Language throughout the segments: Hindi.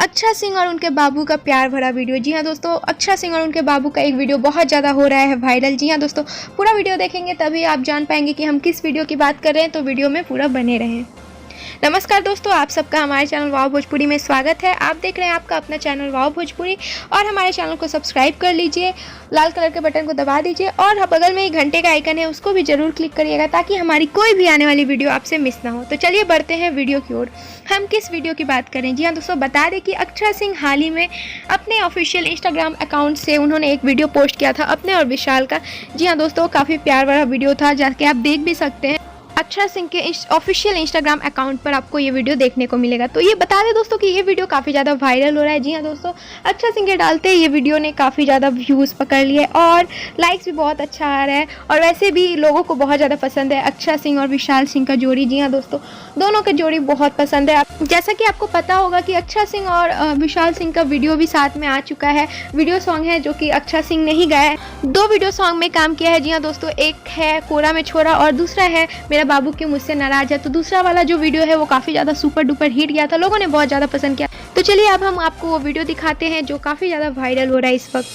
अक्षरा सिंह और उनके बाबू का प्यार भरा वीडियो। जी हाँ दोस्तों, अक्षरा सिंह और उनके बाबू का एक वीडियो बहुत ज़्यादा हो रहा है वायरल। जी हाँ दोस्तों, पूरा वीडियो देखेंगे तभी आप जान पाएंगे कि हम किस वीडियो की बात कर रहे हैं, तो वीडियो में पूरा बने रहें। नमस्कार दोस्तों, आप सबका हमारे चैनल वाव भोजपुरी में स्वागत है। आप देख रहे हैं आपका अपना चैनल वाव भोजपुरी और हमारे चैनल को सब्सक्राइब कर लीजिए, लाल कलर के बटन को दबा दीजिए और बगल में ही घंटे का आइकन है उसको भी जरूर क्लिक करिएगा ताकि हमारी कोई भी आने वाली वीडियो आपसे मिस ना हो। तो चलिए बढ़ते हैं वीडियो की ओर। हम किस वीडियो की बात करें? जी हाँ दोस्तों, बता दें कि अक्षरा सिंह हाल ही में अपने ऑफिशियल इंस्टाग्राम अकाउंट से उन्होंने एक वीडियो पोस्ट किया था अपने और विशाल का। जी हाँ दोस्तों, काफ़ी प्यार भरा वीडियो था, जाके आप देख भी सकते हैं। अक्षरा सिंह के ऑफिशियल इंस्टाग्राम अकाउंट पर आपको ये वीडियो देखने को मिलेगा। तो ये बता दें दोस्तों कि ये वीडियो काफ़ी ज़्यादा वायरल हो रहा है। जी हाँ दोस्तों, अक्षरा सिंह के डालते ये वीडियो ने काफ़ी ज़्यादा व्यूज़ पकड़ लिए और लाइक्स भी बहुत अच्छा आ रहा है और वैसे भी लोगों को बहुत ज़्यादा पसंद है अक्षरा सिंह और विशाल सिंह का जोड़ी। जी हाँ दोस्तों, दोनों का जोड़ी बहुत पसंद है। जैसा कि आपको पता होगा कि अक्षरा सिंह और विशाल सिंह का वीडियो भी साथ में आ चुका है। वीडियो सॉन्ग है जो कि अक्षरा सिंह ने ही गाया है। 2 वीडियो सॉन्ग में काम किया है। जी हाँ दोस्तों, एक है कोरा में छोरा और दूसरा है मेरा बाबू क्यों मुझसे नाराज है। तो दूसरा वाला जो वीडियो है वो काफ़ी ज़्यादा सुपर डुपर हिट गया था, लोगों ने बहुत ज़्यादा पसंद किया। तो चलिए अब हम आपको वो वीडियो दिखाते हैं जो काफ़ी ज़्यादा वायरल हो रहा है इस वक्त।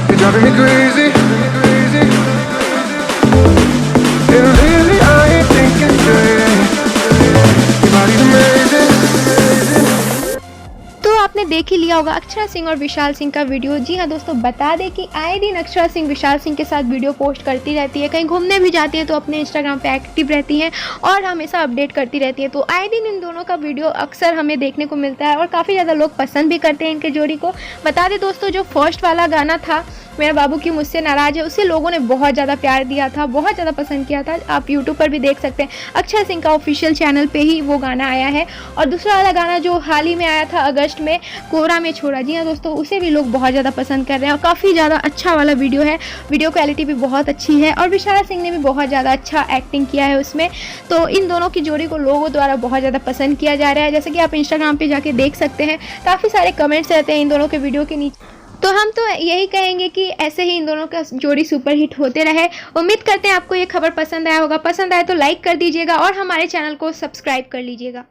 You're driving me crazy, and lately I ain't thinking straight. Your body's amazing. तो आपने देख ही लिया होगा अक्षरा सिंह और विशाल सिंह का वीडियो। जी हाँ दोस्तों, बता दें कि आए दिन अक्षरा सिंह विशाल सिंह के साथ वीडियो पोस्ट करती रहती है, कहीं घूमने भी जाती है तो अपने इंस्टाग्राम पे एक्टिव रहती हैं और हमेशा अपडेट करती रहती है। तो आए दिन इन दोनों का वीडियो अक्सर हमें देखने को मिलता है और काफ़ी ज़्यादा लोग पसंद भी करते हैं इनके जोड़ी को। बता दें दोस्तों, जो फर्स्ट वाला गाना था मेरा बाबू क्यों मुझसे नाराज है, उसे लोगों ने बहुत ज़्यादा प्यार दिया था, बहुत ज़्यादा पसंद किया था। आप यूट्यूब पर भी देख सकते हैं, अक्षरा सिंह का ऑफिशियल चैनल पे ही वो गाना आया है। और दूसरा वाला गाना जो हाल ही में आया था अगस्त में, कोरा में छोरा, जी हाँ दोस्तों, उसे भी लोग बहुत ज़्यादा पसंद कर रहे हैं और काफ़ी ज़्यादा अच्छा वाला वीडियो है। वीडियो क्वालिटी भी बहुत अच्छी है और विशाल सिंह ने भी बहुत ज़्यादा अच्छा एक्टिंग किया है उसमें। तो इन दोनों की जोड़ी को लोगों द्वारा बहुत ज़्यादा पसंद किया जा रहा है। जैसे कि आप इंस्टाग्राम पर जाके देख सकते हैं, काफ़ी सारे कमेंट्स रहते हैं इन दोनों के वीडियो के नीचे। तो हम तो यही कहेंगे कि ऐसे ही इन दोनों का जोड़ी सुपर हिट होते रहे। उम्मीद करते हैं आपको ये खबर पसंद आया होगा। पसंद आए तो लाइक कर दीजिएगा और हमारे चैनल को सब्सक्राइब कर लीजिएगा।